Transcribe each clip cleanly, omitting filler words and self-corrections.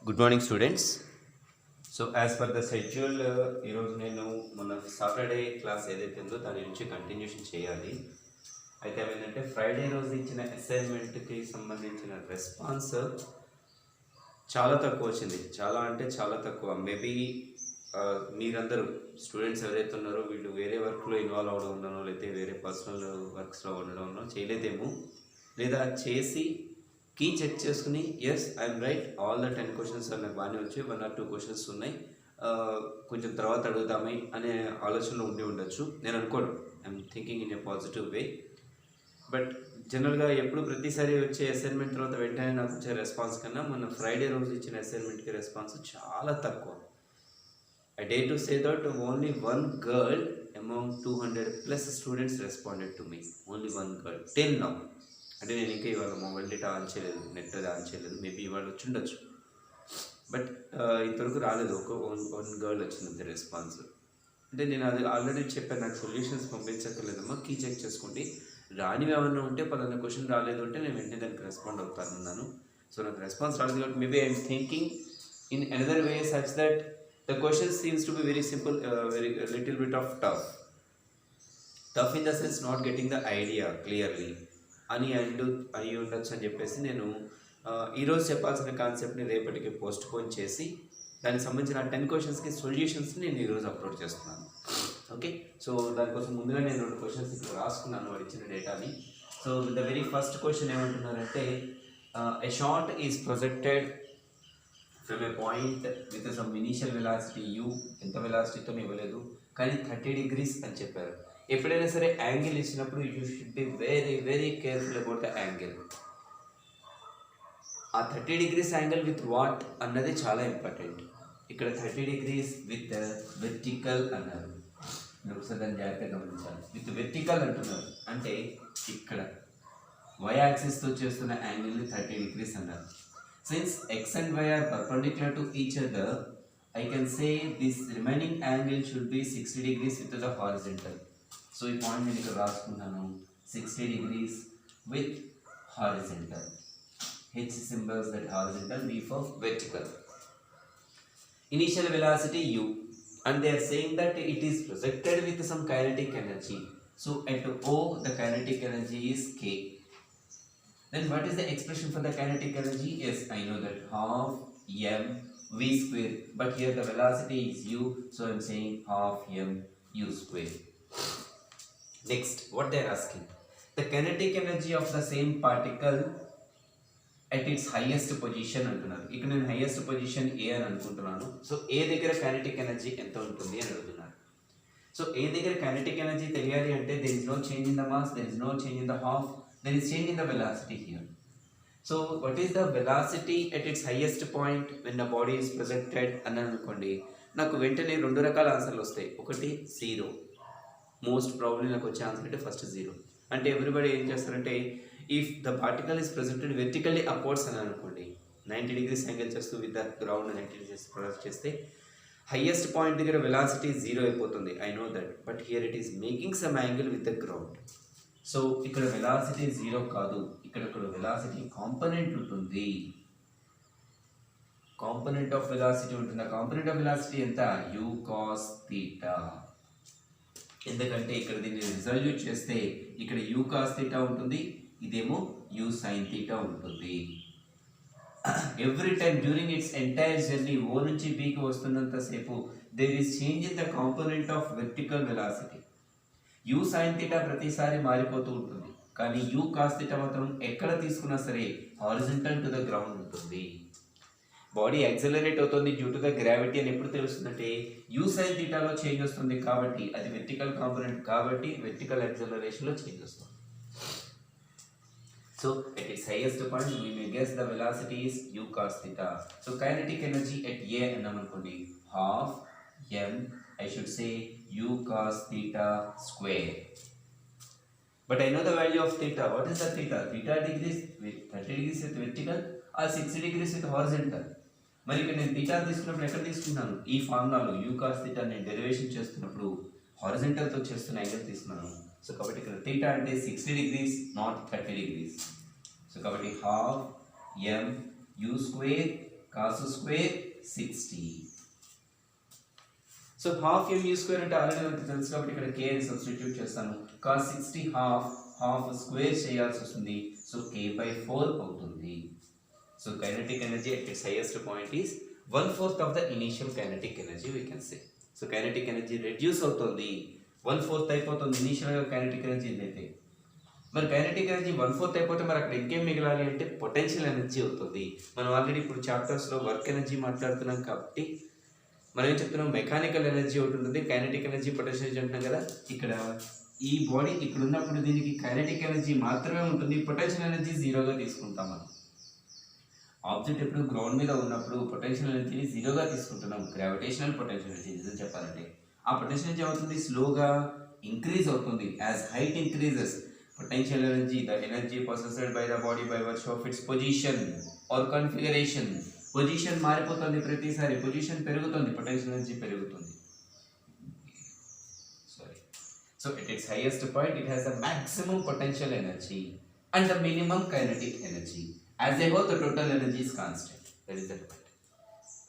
Good morning students. So as per the schedule ఈరోజు నేను మన సాటర్డే క్లాస్ ఏదైతే ఉందో దాని నుంచి కంటిన్యూషన్ చేయాలి. అయితే ఏమైందంటే ఫ్రైడే రోజు ఇచ్చిన అసైన్మెంట్కి సంబంధించిన రెస్పాన్స్ చాలా తక్కువ వచ్చింది. చాలా అంటే చాలా తక్కువ. మేబీ మీరందరూ స్టూడెంట్స్ ఎవరైతే ఉన్నారో వీళ్ళు వేరే వర్క్లో ఇన్వాల్వ్ అవ్వడం ఉన్నానో లేకపోతే వేరే పర్సనల్ వర్క్స్లో ఉండడం ఉన్నో చేయలేదేమో, లేదా చేసి కీ చెక్ చేసుకుని yes I'm right, all the 10 questions నాకు బాగానే వచ్చి 1 or 2 క్వశ్చన్స్ ఉన్నాయి, కొంచెం తర్వాత అడుగుదామే అనే ఆలోచనలో ఉండి ఉండొచ్చు. నేను అనుకోవడం I'm thinking in a positive way. But జనరల్గా ఎప్పుడు ప్రతిసారి వచ్చే అసైన్మెంట్ తర్వాత వెంటనే నాకు వచ్చే రెస్పాన్స్ కన్నా మన ఫ్రైడే రోజు ఇచ్చిన అసైన్మెంట్కి రెస్పాన్స్ చాలా తక్కువ. I dare to say that only one girl among 200 plus students responded to me. Only one girl till now. అంటే నేను ఇంకా ఇవాళ మొబైల్ డేటా ఆన్ చేయలేదు, నెట్ అది ఆన్ చేయలేదు. మేబీ ఇవాళ వచ్చి ఉండొచ్చు, బట్ ఇంతవరకు రాలేదు. వన్ గర్ల్ వచ్చింది రెస్పాన్స్. అంటే నేను అది ఆల్రెడీ చెప్పాను, నాకు సొల్యూషన్స్ పంపించక్కర్లేదమ్మా, కీ చెక్ చేసుకోండి, రానివి ఏమన్నా ఉంటే పలానా క్వశ్చన్ రాలేదు అంటే నేను వెంటనే దానికి రెస్పాండ్ అవుతాను అన్నాను. సో నాకు రెస్పాన్స్ రాలేదు కాబట్టి maybe I'm thinking in another way such that the question seems to be very simple, very little bit of tough in the sense not getting the idea clearly అని అయి ఉండొచ్చు అని చెప్పేసి నేను ఈరోజు చెప్పాల్సిన కాన్సెప్ట్ని రేపటికి పోస్ట్ పోన్ చేసి దానికి సంబంధించిన 10 క్వశ్చన్స్కి సొల్యూషన్స్ని నేను ఈరోజు అప్లోడ్ చేస్తున్నాను. ఓకే, సో దానికోసం ముందుగా నేను 2 క్వశ్చన్స్ ఇక్కడ రాసుకున్నాను వాడు ఇచ్చిన డేటాని. So the very first question ఏమంటున్నారంటే, a shot is projected from a point with some initial velocity u, ఎంత వెలాసిటీతో ఇవ్వలేదు కానీ 30 degrees అని చెప్పారు. ఎప్పుడైనా సరే యాంగిల్ ఇచ్చినప్పుడు you should be very very careful about the angle. ఆ 30 degrees యాంగిల్ విత్ వాట్ అన్నది చాలా ఇంపార్టెంట్. ఇక్కడ 30 degrees విత్ వెర్టికల్ అన్నారు. మీరు ఒకసారి దాన్ని జాగ్రత్తగా గమనించాలి. విత్ వెర్టికల్ అంటున్నారు అంటే ఇక్కడ వై యాక్సిస్తో చేస్తున్న యాంగిల్ని 30 degrees అన్నారు. Since x and y are perpendicular to each other, I can say this remaining angle should be 60 degrees with the horizontal. So ఈ పాయింట్ నేను ఇక్కడ రాసుకున్నాను, 60 degrees with horizontal. H symbols that horizontal, V for vertical. Initial velocity u, and they are saying that it is projected with some kinetic energy. So at O the kinetic energy is k. Then what is the expression for the kinetic energy? Yes, I know that half m v square, but here the velocity is u, so I am saying half m u square. Next, what they are asking, the kinetic energy of the same particle at its highest position అంటున్నారు. ఇక్కడ నేను highest position A అని అనుకుంటున్నాను. So A దగ్గర kinetic energy ఎంత ఉంటుంది అని అడుగుతున్నారు. సో A దగ్గర kinetic energy తెలియాలి అంటే there is no change in the mass, there is no change in the half, there is change in the velocity here. So what is the velocity at its highest point when the body is projected అని అనుకోండి, నాకు వెంటనే 2 రకాల ఆన్సర్లు వస్తాయి. ఒకటి 0, most probably నాకు వచ్చే ఆన్సర్ అంటే ఫస్ట్ 0. అంటే ఎవ్రీబడి ఏం చేస్తారంటే, if the particle is projected vertically upwards అని అనుకోండి, 90 degrees యాంగిల్ చేస్తూ with the ground 90 degrees project చేస్తే హైయెస్ట్ పాయింట్ దగ్గర వెలాసిటీ 0 అయిపోతుంది. I know that, but here it is making some angle with the ground. So ఇక్కడ velocity 0 కాదు, ఇక్కడ velocity component ఉంటుంది, కాంపోనెంట్ ఆఫ్ వెలాసిటీ ఉంటుంది. ఆ కాంపోనెంట్ ఆఫ్ వెలాసిటీ ఎంత? u cos θ. ఎందుకంటే ఇక్కడ దీన్ని రిజల్యూట్ చేస్తే ఇక్కడ u cos θ ఉంటుంది, ఇదేమో u sin θ ఉంటుంది. Every time during its entire journey O నుంచి B కి వస్తున్నంత సేపు there is change in the component of vertical velocity. u sin θ ప్రతిసారి మారిపోతూ ఉంటుంది, కానీ u cos θ మాత్రం ఎక్కడ తీసుకున్నా సరే హారిజంటల్ టు ద గ్రౌండ్ ఉంటుంది. బాడీ యాక్సెలరేట్ అవుతుంది డ్యూ టు ద గ్రావిటీ అని ఎప్పుడు తెలుస్తుందంటే u sin θ లో చేంజ్ వస్తుంది, కాబట్టి అది వెర్టికల్ కాంపోనెంట్, కాబట్టి వెర్టికల్ యాక్సెలరేషన్ లో చేంజ్ వస్తుంది. So at its highest point we may guess the velocity is u cos θ. So kinetic energy at A అన్నాం అనుకోండి, half m, I should say u cos θ square. But I know the value of theta. What is the theta? Theta degrees with 30 degrees with vertical or 60 degrees with horizontal. మరి ఇక్కడ నేను theta తీసుకున్నప్పుడు ఎక్కడ తీసుకున్నాను? ఈ ఫార్ములాలో u cos θ నేను derivation చేస్తున్నప్పుడు హారిజంటల్తో చేస్తున్న యాంగిల్ తీసుకున్నాను. సో కాబట్టి ఇక్కడ theta అంటే 60 degrees, not 30 degrees. సో కాబట్టి half m u square cos square 60. So half m u square అంటే ఆల్రెడీ మనకు తెలుసు కాబట్టి ఇక్కడ k ని సబ్స్టిట్యూట్ చేస్తాను. cos 60 హాఫ్ స్క్వేర్ చేయాల్సి వస్తుంది. సో k/4 అవుతుంది. So kinetic energy at its highest point is 1/4 of the initial kinetic energy we can say. So kinetic energy reduce అవుతుంది, 1/4 అయిపోతుంది ఇనీషియల్గా కైనెటిక్ ఎనర్జీ అయితే. మరి కైనెటిక్ ఎనర్జీ 1/4 అయిపోతే మరి అక్కడ ఇంకేం మిగలాలి అంటే పొటెన్షియల్ ఎనర్జీ అవుతుంది. మనం ఆల్రెడీ ఇప్పుడు చాప్టర్స్లో వర్క్ ఎనర్జీ మాట్లాడుతున్నాం కాబట్టి మనం ఏం చెప్తున్నాం, మెకానికల్ ఎనర్జీ ఒకటి ఉంటుంది, కైనెటిక్ ఎనర్జీ, పొటెన్షియల్ ఎనర్జీ అంటున్నాం కదా. ఇక్కడ ఈ బాడీ ఇక్కడ ఉన్నప్పుడు దీనికి కైనెటిక్ ఎనర్జీ మాత్రమే ఉంటుంది, పొటెన్షియల్ ఎనర్జీ జీరోగా తీసుకుంటాం మనం. ఆబ్జెక్ట్ ఎప్పుడు గ్రౌండ్ మీద ఉన్నప్పుడు పొటెన్షియల్ ఎనర్జీని జీరోగా తీసుకుంటున్నాం, గ్రావిటేషనల్ పొటెన్షియల్ ఎనర్జీ. నిజం చెప్పాలంటే ఆ పొటెన్షియల్ ఎనర్జీ అవుతుంది స్లోగా ఇంక్రీజ్ అవుతుంది as height increases. Potential energy, the energy possessed by the body by virtue of its position or configuration. Position మారిపోతుంది ప్రతిసారి, పొజిషన్ పెరుగుతుంది, పొటెన్షియల్ ఎనర్జీ పెరుగుతుంది. Sorry. So at its highest point it has the maximum potential energy and the minimum kinetic energy. As a whole the total energy is constant. That is the point.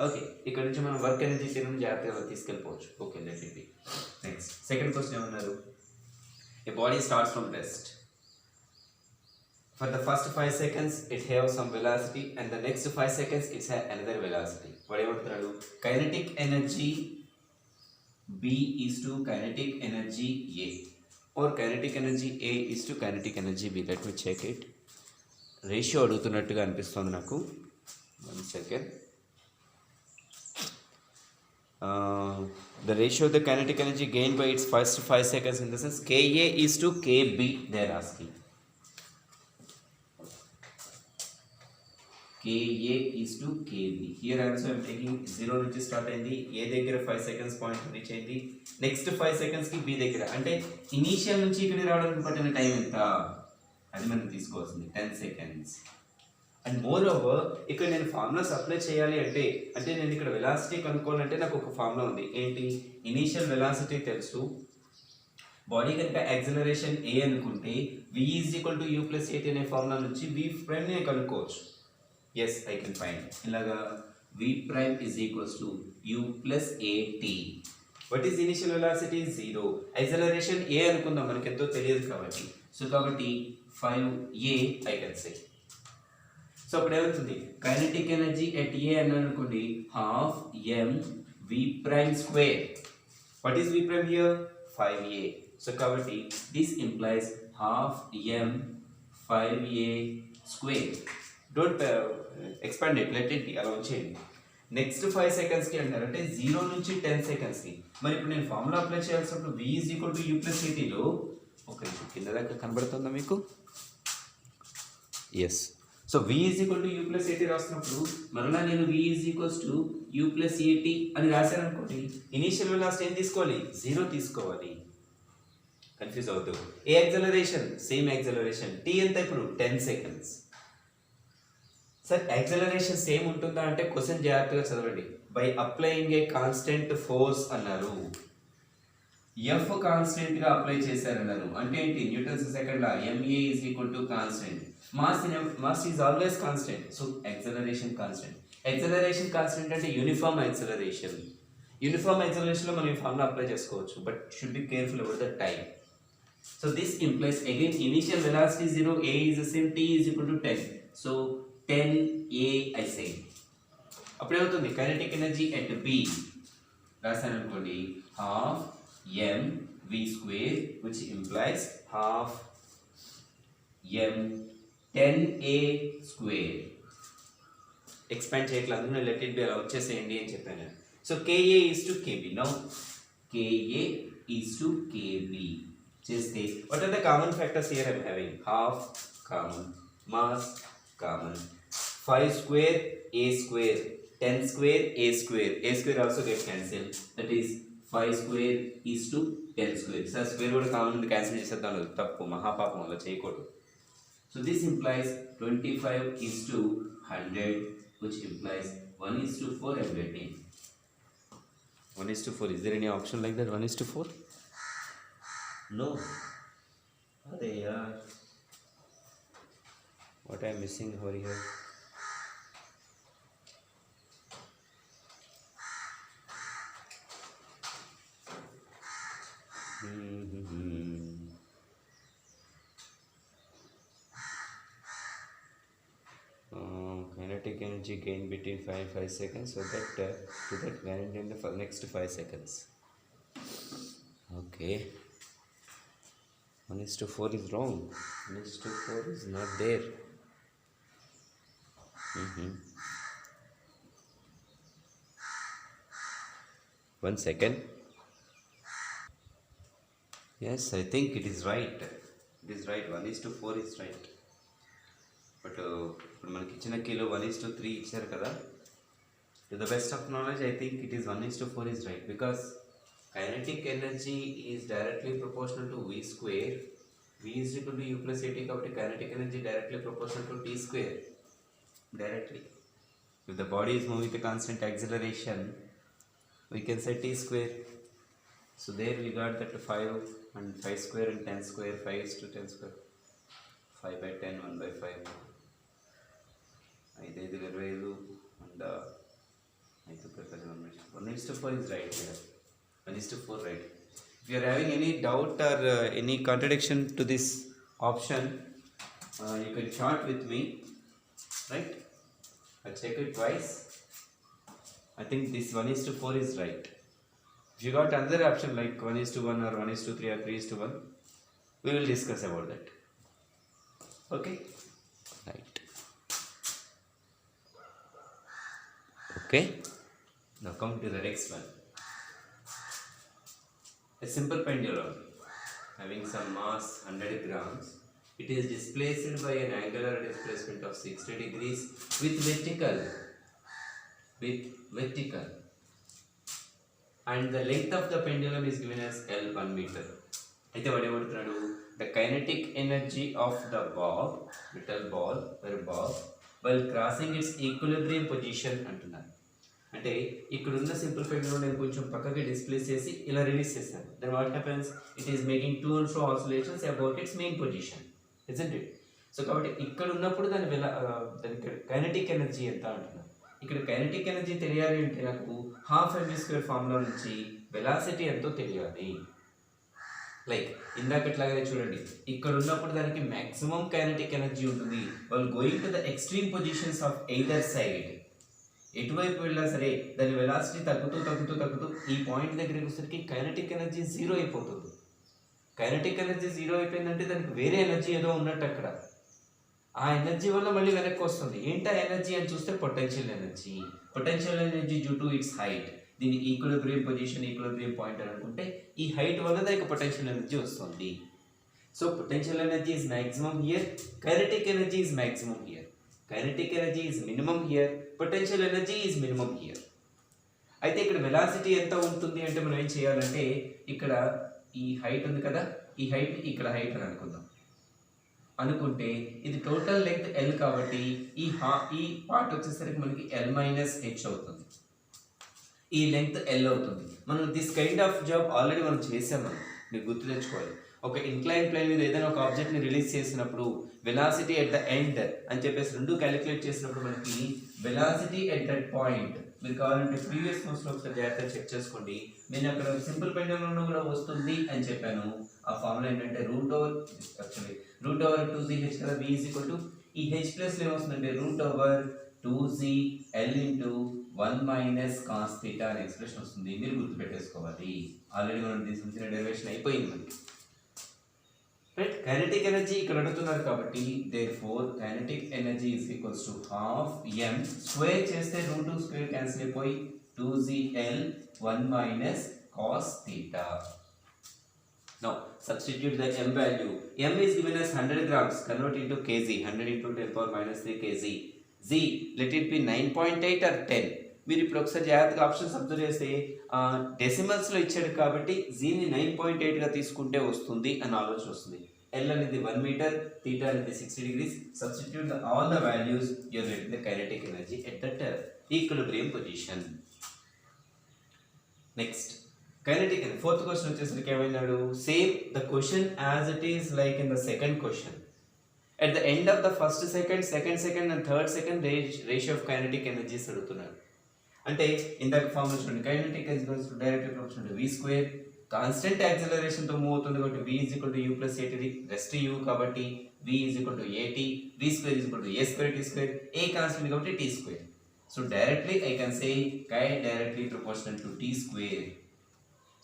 Okay, ఇక్కడ నుంచి మనం work energy theorem జాగ్రత్తగా తీసుకెళ్ళిపోవచ్చు. Okay, let it be. Next second question ఏమన్నారు, a body starts from rest. For the first 5 seconds it have some velocity and the next 5 seconds it's another velocity. What ఏమంటున్నాడు, kinetic energy B is to kinetic energy A or kinetic energy A is to kinetic energy B. Let me check it. Ratio అడుగుతున్నట్టుగా అనిపిస్తుంది నాకు. 1 second. The ratio of the kinetic energy gained by its first 5 seconds in the sense Ka is to Kb they are asking. Ka is to Kb. Here also I am taking 0 నుంచి start అయింది, A దగ్గర 5 seconds point reach అయింది, next 5 seconds కి B దగ్గర. అంటే initial నుంచి ఇక్కడికి రావడానికి పట్టిన టైం ఎంత అది మనం తీసుకోవాల్సింది 10 seconds. అండ్ మోర్ ఓవర్ ఇక్కడ నేను ఫార్ములాస్ అప్లై చేయాలి అంటే నేను ఇక్కడ వెలాసిటీ కనుక్కోవాలంటే నాకు ఒక ఫార్ములా ఉంది. ఏంటి, ఇనీషియల్ వెలాసిటీ తెలుసు, బాడీ కనుక యాక్సిలరేషన్ ఏ అనుకుంటే v is equal to u plus at అనే ఫార్ములా నుంచి v ప్రైమ్ ని కనుక్కోవచ్చు. Yes, I can find. ఇలాగా v ప్రైమ్ is equals to u plus at. What is initial velocity? 0. Acceleration a అనుకుందాం, మనకి ఎంతో తెలియదు కాబట్టి. సో కాబట్టి 5a I can say. So అప్పుడు ఏమవుతుంది, కైనెటిక్ ఎనర్జీ ఎట్ ఏ అని అనుకోండి half m v prime square. What is v prime here? 5a. So కాబట్టి this implies half m 5a square. Don't expand it, let it అలా వచ్చేయండి. Next 5 సెకండ్స్కి అంటారు అంటే 0 నుంచి 10 సెకండ్స్కి. మరి ఇప్పుడు నేను ఫార్ములా అప్లై చేయాల్సినప్పుడు v is equal to u plus ఏటీలో ఒక నిమిషం కింద దాకా కనబడుతుందా మీకు? Yes. So v is equal to u plus a t రాస్తున్నప్పుడు మరలా నేను v is equals to u plus a t అని రాశాను అనుకోండి, ఇనీషియల్ వెలాసిటీ ఏం తీసుకోవాలి? 0 తీసుకోవాలి. కన్ఫ్యూజ్ అవుతూ ఏ యాక్సిలరేషన్ సేమ్ యాక్సిలరేషన్, t ఎంత ఇప్పుడు 10 సెకండ్స్. సార్ యాక్సిలరేషన్ సేమ్ ఉంటుందా అంటే క్వశ్చన్ జాగ్రత్తగా చదవండి. By applying a constant force అన్నారు, ఎఫ్ కాన్స్టెంట్ గా అప్లై చేశారన్నారు. అంటే ఏంటి, Newton's second law ma is equal to constant, mass is always constant. So acceleration constant. Acceleration constant అంటే యూనిఫామ్ యాక్సిలరేషన్. యూనిఫామ్ యాక్సిలరేషన్ లో మనం ఈ ఫార్ములా అప్లై చేసుకోవచ్చు, but should be careful about the time. So this implies again initial velocity 0, a is the same, t is equal to 10. So 10a I say. అప్పుడు ఏమవుతుంది, kinetic energy at b రాసాను అనుకోండి half m v square which implies half m 10a square. Expand చేయట్లేదు అందులో let it be అలా వచ్చేసేయండి అని చెప్పాను. సో ka is to kb. Now ka is to kb చేస్తే what are the common factors here I am having? Half common, mass common, 5 square a square, 10 square a square. A square also get cancelled. That is 5 square is to 10 square. Sir square కూడా common ఉంది, cancel చేసేద్దాం. తప్పు, మహాపాపం, అలా చేయకూడదు. So this implies 25 is to 100 which implies 1 is to 4 I'm getting. 1 is to 4. Is there any option like that? 1 is to 4? No. Are yaar. What I am missing over here? Kinetic energy gain between 5 and 5 seconds, so that to that guarantee in the next 5 seconds. Okay, 1:4 is wrong. 1:4 is not there. Mm-hmm. 1 second. Yes, I think it is right. It is right. 1:4 is right. But ఇప్పుడు మనకి ఇచ్చిన కీలో 1:3 ఇచ్చారు కదా. To the best of knowledge I think it is 1:4 is right, because kinetic energy is directly proportional to v square. v is equal to u plus at కాబట్టి kinetic energy directly proportional to t square directly. If the body is moving with a constant acceleration, we can say t square. So there we got that 5 and 5 square and 10 square. 5 is to 10 square. 5 by 10, 1 by 5. 5 25 and 1:4 is right here. 1:4 right. If you are having any doubt or any contradiction to this option, you can chart with me, right? I check it twice. I think this 1:4 is right. If you got another option like 1:1 or 1:3 or 3:1, we will discuss about that. Okay? Right. Okay? Now come to the next one. A simple pendulum having some mass 100 grams. It is displaced by an angular displacement of 60 degrees with vertical. And the length of the pendulum is given as L 1 meter. అయితే వాడు ఏమంటున్నాడు, the kinetic energy of the ball while crossing its equilibrium position అంటున్నారు. అంటే ఇక్కడ ఉన్న simple pendulum నేను కొంచెం పక్కకి డిస్ప్లేస్ చేసి ఇలా రిలీజ్ చేశాను. Then what happens, it is making to and fro oscillations about its mean position, isn't it? So కాబట్టి ఇక్కడ ఉన్నప్పుడు దానికి కైనెటిక్ ఎనర్జీ ఎంత అంటున్నారు. ఇక్కడ కైనెటిక్ ఎనర్జీ తెలియాలి అంటే నాకు హాఫ్ mv² ఫార్ములా నుంచి వెలాసిటీ ఎంతో తెలియాలి. లైక్ ఇందాకట్లాగే చూడండి, ఇక్కడ ఉన్నప్పుడు దానికి మ్యాక్సిమం కైనెటిక్ ఎనర్జీ ఉంటుంది. వాళ్ళు going to the extreme positions of either side, ఎటువైపు వెళ్ళినా సరే దాని వెలాసిటీ తగ్గుతూ ఈ పాయింట్ దగ్గరికి వచ్చేసరికి కైనెటిక్ ఎనర్జీ జీరో అయిపోతుంది. కైనెటిక్ ఎనర్జీ జీరో అయిపోయిందంటే దానికి వేరే ఎనర్జీ ఏదో ఉన్నట్టు అక్కడ. ఆ ఎనర్జీ వల్ల మళ్ళీ వెనక్కి వస్తుంది. ఏంటా ఎనర్జీ అని చూస్తే potential energy due to it's height. దీన్ని ఈక్విలిబ్రియం పొజిషన్, ఈక్విలిబ్రియం పాయింట్ అని అనుకుంటే ఈ హైట్ వల్ల దానికి పొటెన్షియల్ ఎనర్జీ వస్తుంది. So potential energy is maximum here, kinetic energy is maximum here. Kinetic energy is minimum here, potential energy is minimum here. అయితే ఇక్కడ velocity ఎంత ఉంటుంది అంటే మనం ఏం చేయాలంటే, ఇక్కడ ఈ హైట్ ఉంది కదా, ఈ హైట్ ఇక్కడ హైట్ అని అనుకుంటే ఇది టోటల్ లెంగ్త్ L కాబట్టి ఈ పార్ట్ వచ్చేసరికి మనకి L - h అవుతుంది. ఈ లెంగ్త్ L అవుతుంది. మనం this kind of job already మనం చేసాము, మీరు గుర్తు తెచ్చుకోవాలి. ఒక ఇంక్లైన్ ప్లేన్ మీద ఏదైనా ఒక ఆబ్జెక్ట్ని రిలీజ్ చేసినప్పుడు వెలాసిటీ ఎట్ ద ఎండ్ అని చెప్పేసి రెండు క్యాలిక్యులేట్ చేసినప్పుడు మనకి వెలాసిటీ ఎట్ దట్ పాయింట్, మీరు కావాలంటే ప్రీవియస్ కోర్స్లో ఒకసారి జాగ్రత్తగా చెక్ చేసుకోండి. నేను అక్కడ సింపుల్ పెండెంట్లో కూడా వస్తుంది అని చెప్పాను. ఆ ఫార్ములా ఏంటంటే √2gh కదా, v ఈజ్ ఈక్వల్ టు ఈ h ప్లస్ ఏమొస్తుందంటే √2gl ఇంటూ 1 - cos θ అనే ఎక్స్ప్రెషన్ వస్తుంది. మీరు గుర్తుపెట్టేసుకోవాలి. ఆల్రెడీ మనం దీని సంబంధించిన డెరివేషన్ అయిపోయింది మనకి, రైట్? కైనెటిక్ ఎనర్జీ ఇక్కడ అడుగుతున్నారు కాబట్టి therefore kinetic energy is equals to ½ m square చేస్తే √2 క్యాన్సిల్ అయిపోయి 2gl 1 - cos θ. Now substitute the m value. M is given as 100 grams. Convert into kg. 100 into 10⁻³ kg. Z let it be 9.8 or 10. మీరు ఇప్పుడు ఒకసారి జాగ్రత్తగా options observe చేస్తే డెసిమల్స్లో ఇచ్చాడు కాబట్టి జీని 9.8గా తీసుకుంటే వస్తుంది అని ఆలోచన వస్తుంది. L అనేది 1 మీటర్, θ అనేది 60 degrees. Substitute all the values, you are getting the kinetic energy at that equilibrium position. Next, kinetic energy. Fourth question వచ్చేసరికి ఏమైనాడు, same the question as it is like in the second question. At the end of the first second, second second and third second ratio of kinetic energies అడుగుతున్నాడు. అంటే ఇందాక formula చూడండి, kinetic energy directly proportional to v square, constant యాక్సిలరేషన్తో move అవుతుంది కాబట్టి v is equal to u plus a t, rest u కాబట్టి v is equal to a t, v square is equal to a square t square, a constant కాబట్టి t square. So directly I can say chi directly proportional to t square.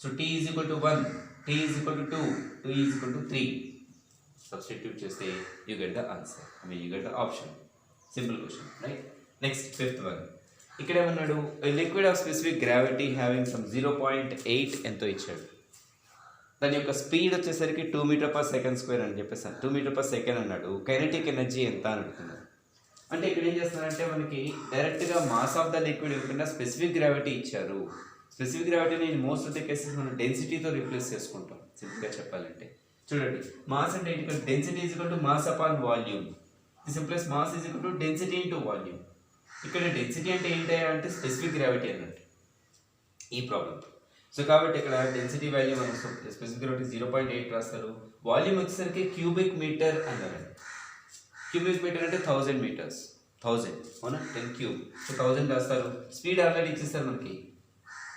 So t is equal to 1, t is equal to 2, 2 is equal to 3. Substitute చేస్తే you get the answer, I mean you get the option. Simple question, right? Next fifth one. ఇక్కడ ఏమన్నాడు, liquid of specific gravity having some 0.8 ఎంతో ఇచ్చాడు. దాని యొక్క speed వచ్చేసరికి 2 meter per second square అని చెప్పేసాను. 2 మీటర్ పర్ సెకండ్ అన్నాడు. కైనెటిక్ ఎనర్జీ ఎంత అని అడుగుతున్నాడు. అంటే ఇక్కడ ఏం చేస్తున్నారంటే మనకి డైరెక్ట్గా మాస్ ఆఫ్ ద లిక్విడ్ ఇవ్వకుండా స్పెసిఫిక్ గ్రావిటీ ఇచ్చారు. స్పెసిఫిక్ గ్రావిటీని in most of the cases మనం డెన్సిటీతో రీప్లేస్ చేసుకుంటాం. సింపుల్గా చెప్పాలంటే చూడండి, మాస్ అంటే ఇక్కడ density is equal to mass upon volume. This implies mass is equal to density into volume. ఇక్కడ డెన్సిటీ అంటే ఏంటి అంటే స్పెసిఫిక్ గ్రావిటీ అన్నట్టు ఈ ప్రాబ్లం. సో కాబట్టి ఇక్కడ డెన్సిటీ వాల్యూ మనం స్పెసిఫిక్ గ్రావిటీ 0.8 రాస్తారు. వాల్యూమ్ వచ్చేసరికి క్యూబిక్ మీటర్ అన్నారండి. క్యూబిక్ మీటర్ అంటే 1000 మీటర్స్, 1000 అవునా, 10 క్యూబ్. సో 1000 రాస్తారు. స్పీడ్ ఆల్రెడీ ఇచ్చేస్తారు మనకి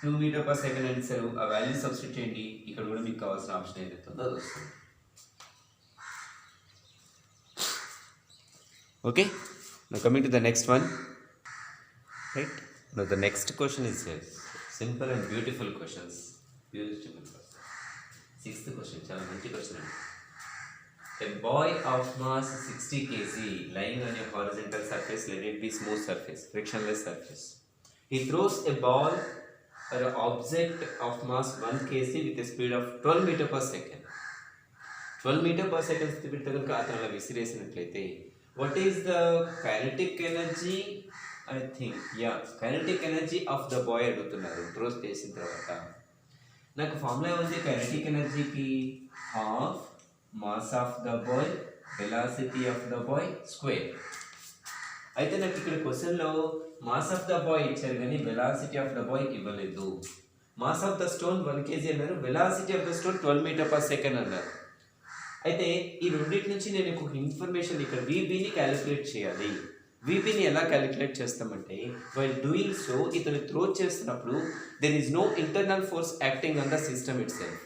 2 మీటర్ పర్ సెకండ్ అని ఇస్తారు. ఆ వాల్యూ సబ్స్టిట్యూట్ చేయండి. ఇక్కడ కూడా మీకు కావాల్సిన ఆప్షన్ ఏదైతే ఉందో అది వస్తుంది. Okay, now coming to the next one, right? Now the next question is here. Simple and beautiful questions. Sixth question, చాలా మంచి క్వశ్చన్ అండి. A boy of mass 60 kg lying on a horizontal surface, let it be smooth surface, frictionless surface. He throws a ball or an object of mass 1 kg with a speed of 12 meter per second. 12 meter per second speed తో కనుక అతను అలా విసిరేసినట్లయితే what is the kinetic energy? I think kinetic energy of the boy అడుగుతున్నారు. Throws చేసిన తర్వాత నాకు formula ఉంది kinetic ఎనర్జీకి half mass of the boy velocity of the boy square. అయితే నాకు ఇక్కడ క్వశ్చన్లో మాస్ ఆఫ్ ద బాయ్ ఇచ్చారు కానీ వెలాసిటీ ఆఫ్ ద బాయ్ ఇవ్వలేదు. Mass of the stone 1 kg అన్నారు, velocity of the stone 12 meter per second అన్నారు. అయితే ఈ రెండింటి నుంచి నేను ఒక ఇన్ఫర్మేషన్ ఇక్కడ వీబీని క్యాలిక్యులేట్ చేయాలి. వీబీని ఎలా క్యాలిక్యులేట్ చేస్తామంటే వైల్ డూయింగ్ సో ఇతను త్రో చేస్తున్నప్పుడు there is no internal force acting on the system itself.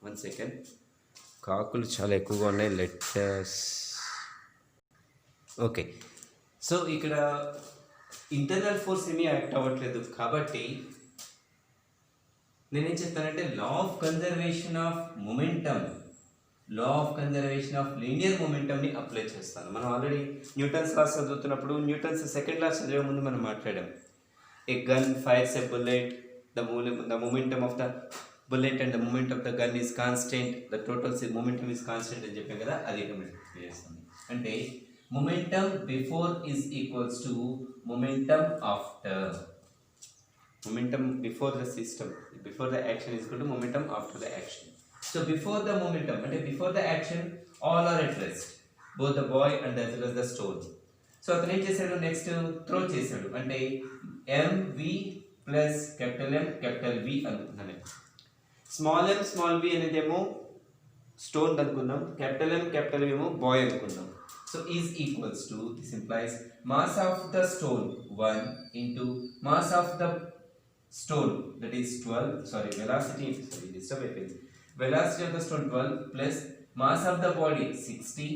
1 second, కాకులు చాలా ఎక్కువగా ఉన్నాయి. Letters okay. సో ఇక్కడ ఇంటర్నల్ ఫోర్స్ ఏమీ యాక్ట్ అవ్వట్లేదు కాబట్టి నేనేం చెప్తానంటే law of conservation of momentum, law of conservation of linear మొమెంటమ్ని అప్లై చేస్తాను. మనం ఆల్రెడీ న్యూటన్స్ లాస్ చదువుతున్నప్పుడు న్యూటన్స్ సెకండ్ క్లాస్ చదివే ముందు మనం మాట్లాడాం. A gun fires a bullet, the momentum of the bullet and the moment of the gun is constant, the total momentum is constant అని చెప్పాం కదా, అది ఇక్కడ చేస్తాను. అంటే momentum before is equals to momentum after. Momentum before the system, before the action is equal to momentum after the action. So before the momentum, అంటే before the action all are at rest, both the boy and as well as the stone. So అతను ఏం చేశాడు, next throw చేశాడు. అంటే mv plus capital M capital V అనుకున్నాను. Small m small v అనేదేమో stone అనుకున్నాం, capital M capital V ఏమో boy అనుకున్నాం. So is equals to, this implies mass of the stone 1 into mass of the stone that is 12, sorry velocity, sorry disturb అయిపోయింది, velocity of the stone 12 plus mass of the body 60,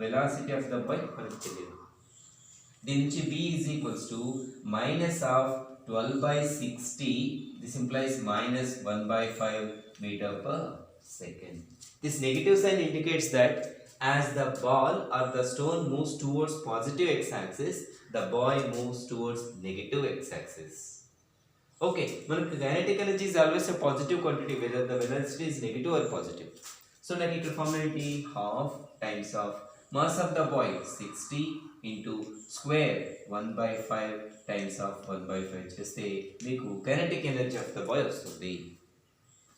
velocity of the bye మనకు తెలియదు. దీని నుంచి v is equals to minus of 12/60, this implies minus 1/5 meter per second. This negative sign indicates that as the ball or the stone moves towards positive x-axis, the boy moves towards negative x-axis. Okay, మనకు kinetic energy is always a positive quantity whether the velocity is negative or positive. So like ఇక్కడ formula ఏంటి, half times of mass of the boy 60 into square 1/5 times of 1/5 చేస్తే మీకు kinetic energy of the boy వస్తుంది.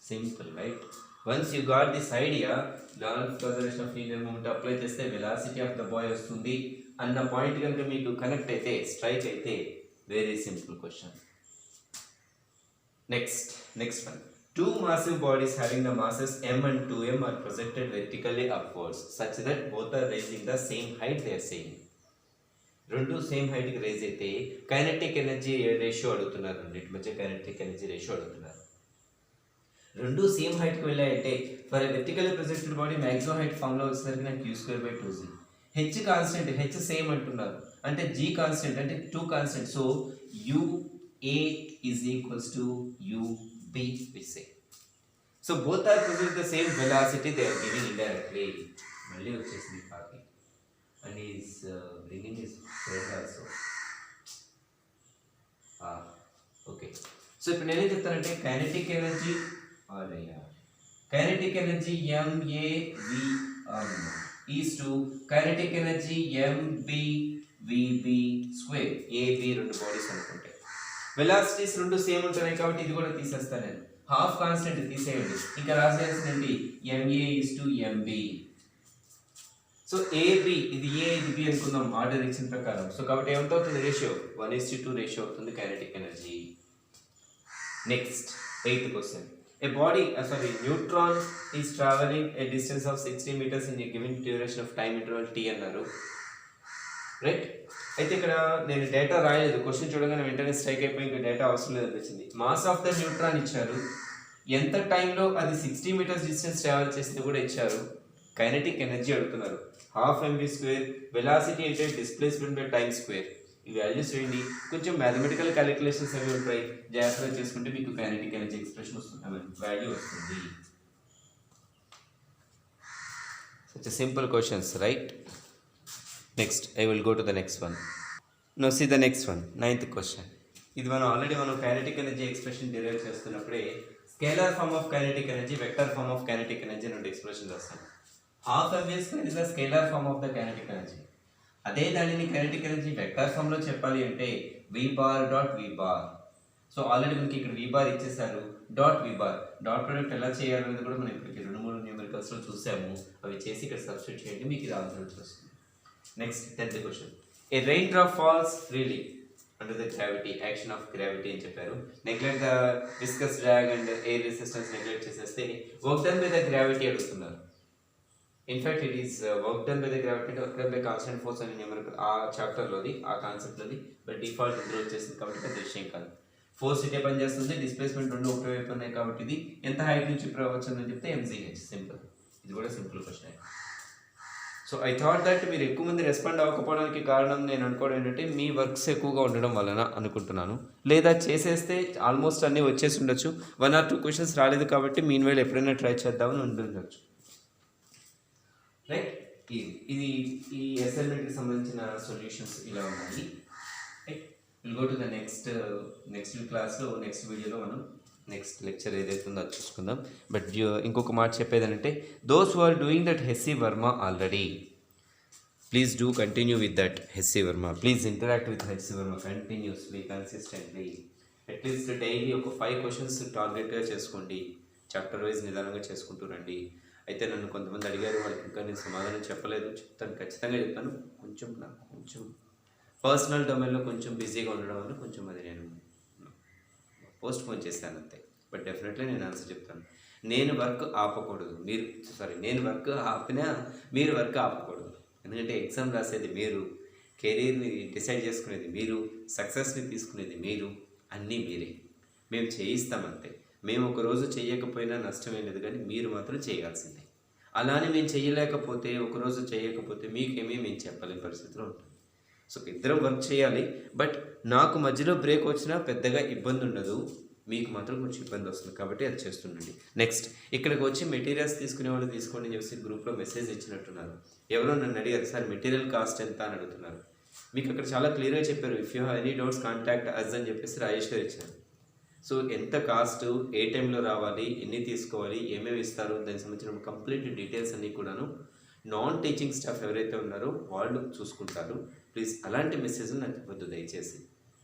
Simple, right? Once you got this idea, law of conservation of linear moment apply చేస్తే velocity of the boy వస్తుంది అన్న point కనుక మీకు connect అయితే, strike అయితే, very simple question. Next one. Two massive bodies having the masses m and 2m are projected vertically upwards such that both are raising the same height, they are saying. రెండు same హైట్కి rise అయితే kinetic energy ratio అడుగుతున్నారు, రెండింటి మధ్య kinetic energy ratio అడుగుతున్నారు. రెండు same హైట్కి వెళ్ళాయంటే for vertical projected body maximum height ఫామ్లో వచ్చేసరికి నాకు Q²/2z. H constant, H same అంటున్నారు అంటే జీ కాన్స్టెంట్ అంటే 2 constant. So UA is equals to UB we say. So both are possess the same velocity, they are giving indirectly. మళ్ళీ వచ్చేసింది కాకి and he is bringing his friend also. Okay. So ఇప్పుడు నేనేం చెప్తానంటే kinetic energy MAV is to kinetic energy MBVB square. AB రెండు bodies అనుకుంటే velocities రెండు same ఉంటున్నాయి కాబట్టి ఇది కూడా తీసేస్తాను నేను. హాఫ్ కాన్స్టెంట్ తీసేయండి, ఇంకా రాసేయాల్సింది MA is to MB. So AB ఇది A ఇది B అనుకుందాం ఆర్డర్ ఇచ్చిన ప్రకారం. సో కాబట్టి ఏమవుతుంది రేషియో 1:2 రేషియో అవుతుంది kinetic energy. Next 8th question. A body, neutron is traveling a distance of 60 meters in a given duration of time interval t అన్నారు. Right. అయితే ఇక్కడ నేను డేటా రాయలేదు, క్వశ్చన్ చూడగానే వెంటనే స్ట్రైక్ అయిపోయి ఇంకా డేటా అవసరం లేదు అనిపించింది. మాస్ ఆఫ్ ద న్యూట్రాన్ ఇచ్చారు, ఎంత టైంలో అది 60 మీటర్స్ డిస్టెన్స్ ట్రావెల్ చేసింది కూడా ఇచ్చారు, కైనెటిక్ ఎనర్జీ అడుగుతున్నారు. ½ mv², వెలాసిటీ అంటే డిస్ప్లేస్మెంట్ బై టైమ్ స్క్వేర్. ఈ వాల్యూస్ వేయండి, కొంచెం మ్యాథమెటికల్ క్యాలిక్యులేషన్స్ అవి ఉంటాయి, జాగ్రత్తగా చేసుకుంటే మీకు కైనెటిక్ ఎనర్జీ ఎక్స్ప్రెషన్ వస్తుంది, వాల్యూ వస్తుంది. Such a simple questions, right? Next, I will go to the next one. Now see the next one, 9th question. ఇది మనం కైనెటిక్ ఎనర్జీ ఎక్స్ప్రెషన్ డిరైవ్ చేస్తున్నప్పుడే scalar form of kinetic energy, vector form of kinetic energy నుండి expression చేస్తాం. ½ mv² is the scalar form of the kinetic energy. అదే దానిని kinetic energy vector ఫామ్లో చెప్పాలి అంటే V bar. సో ఆల్రెడీ మనకి ఇక్కడ V bar ఇచ్చేసారు, V bar డాట్ ప్రొడక్ట్ ఎలా చేయాలనేది కూడా మనం ఇప్పటికి 2-3 న్యూమరికల్స్లో చూసాము. అవి చేసి ఇక్కడ సబ్స్టిట్యూట్ చేయండి, మీకు ఇది ఆన్సర్ వస్తుంది. Next 10th question. A raindrop falls freely under the gravity, action of gravity అని చెప్పారు. Neglect the viscous drag and air resistance neglect చేసేస్తే work done by the gravity అడుగుతున్నారు. In fact it is work done by the gravity work done by constant force అని numerical ఆ చాప్టర్లోది, ఆ కాన్సెప్ట్లోది. But default ఇందులో వచ్చేసింది కాబట్టి పెద్ద విషయం కాదు. ఫోర్స్ ఇటే పని చేస్తుంది, డిస్ప్లేస్మెంట్ రెండు ఒకటే వైపు ఉన్నాయి కాబట్టి ఇది ఎంత హైట్ నుంచి వచ్చిందని చెప్తే MCH. సింపుల్, ఇది కూడా simple question. So I thought that మీరు ఎక్కువ మంది రెస్పాండ్ అవ్వకపోవడానికి కారణం నేను అనుకోవడం ఏంటంటే మీ వర్క్స్ ఎక్కువగా ఉండడం వలన అనుకుంటున్నాను, లేదా చేసేస్తే ఆల్మోస్ట్ అన్నీ వచ్చేసి ఉండొచ్చు. 1 or 2 క్వశ్చన్స్ రాలేదు కాబట్టి మీన్ వైల్ ఎప్పుడైనా ట్రై చేద్దామని ఉండొచ్చు. రైట్. ఇది ఈ అసైన్మెంట్కి సంబంధించిన సొల్యూషన్స్ ఇలా ఉన్నాయి. Right. Will go to the next క్లాస్లో, నెక్స్ట్ వీడియోలో మనం నెక్స్ట్ లెక్చర్ ఏదైతే ఉందో అది చూసుకుందాం. బట్ ఇంకొక మాట చెప్పేదంటే those who are doing that HC Verma already, please do continue with that HC Verma. Please interact with HC Verma continuously, consistently. At least daily ఒక 5 క్వశ్చన్స్ టార్గెట్గా చేసుకోండి, చాప్టర్ వైజ్ నిదానంగా చేసుకుంటూ రండి. అయితే నన్ను కొంతమంది అడిగారు, వాళ్ళకి ఇంకా నేను సమాధానం చెప్పలేదు, చెప్తాను, ఖచ్చితంగా చెప్తాను. కొంచెం పర్సనల్ డొమైన్లో కొంచెం బిజీగా ఉండడం వల్ల కొంచెం అది నేను పోస్ట్ పోన్ చేశాను అంతే. బట్ డెఫినెట్లీ నేను ఆన్సర్ చెప్తాను. నేను వర్క్ ఆపకూడదు, నేను వర్క్ ఆపినా మీరు వర్క్ ఆపకూడదు. ఎందుకంటే ఎగ్జామ్ రాసేది మీరు, కెరీర్ని డిసైడ్ చేసుకునేది మీరు, సక్సెస్ని తీసుకునేది మీరు, అన్నీ మీరే. మేము చేయిస్తామంతే. మేము ఒకరోజు చేయకపోయినా నష్టమే లేదు, కానీ మీరు మాత్రం చేయాల్సిందే. అలానే మేము చేయలేకపోతే, ఒకరోజు చేయకపోతే మీకేమీ మేము చెప్పలేని పరిస్థితిలో ఉంటుంది. సో ఇద్దరం వర్క్ చేయాలి. బట్ నాకు మధ్యలో బ్రేక్ వచ్చినా పెద్దగా ఇబ్బంది ఉండదు, మీకు మాత్రం కొంచెం ఇబ్బంది వస్తుంది కాబట్టి అది చేస్తుండండి. నెక్స్ట్ ఇక్కడికి వచ్చి మెటీరియల్స్ తీసుకునే వాళ్ళు తీసుకోండి అని చెప్పి గ్రూప్లో మెసేజ్ ఇచ్చినట్టున్నారు. ఎవరో నన్ను అడిగారు, సార్ మెటీరియల్ కాస్ట్ ఎంత అని అడుగుతున్నారు. మీకు అక్కడ చాలా క్లియర్గా చెప్పారు, if you have any doubts contact us అని చెప్పేసి రాజేష్ గారు ఇచ్చారు. సో ఎంత కాస్ట్, ఏ టైంలో రావాలి, ఎన్ని తీసుకోవాలి, ఏమేమి ఇస్తారు, దానికి సంబంధించిన కంప్లీట్ డీటెయిల్స్ అన్నీ కూడాను నాన్ టీచింగ్ స్టాఫ్ ఎవరైతే ఉన్నారో వాళ్ళు చూసుకుంటారు. ప్లీజ్ అలాంటి మెసేజ్లు నాకు ఇవ్వద్దు దయచేసి.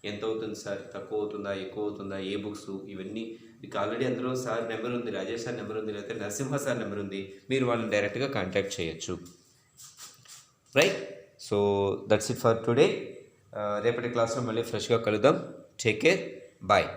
ఎంత అవుతుంది సార్, తక్కువ అవుతుందా, ఎక్కువ అవుతుందా, ఏ బుక్స్, ఇవన్నీ మీకు ఆల్రెడీ అందులో సార్ నెంబర్ ఉంది, రాజేష్ సార్ నెంబర్ ఉంది, లేకపోతే నరసింహ సార్ నెంబర్ ఉంది, మీరు వాళ్ళని డైరెక్ట్గా కాంటాక్ట్ చేయొచ్చు. Right. So that's it for today. రేపటి క్లాస్లో మళ్ళీ ఫ్రెష్గా కలుద్దాం. Take care, bye.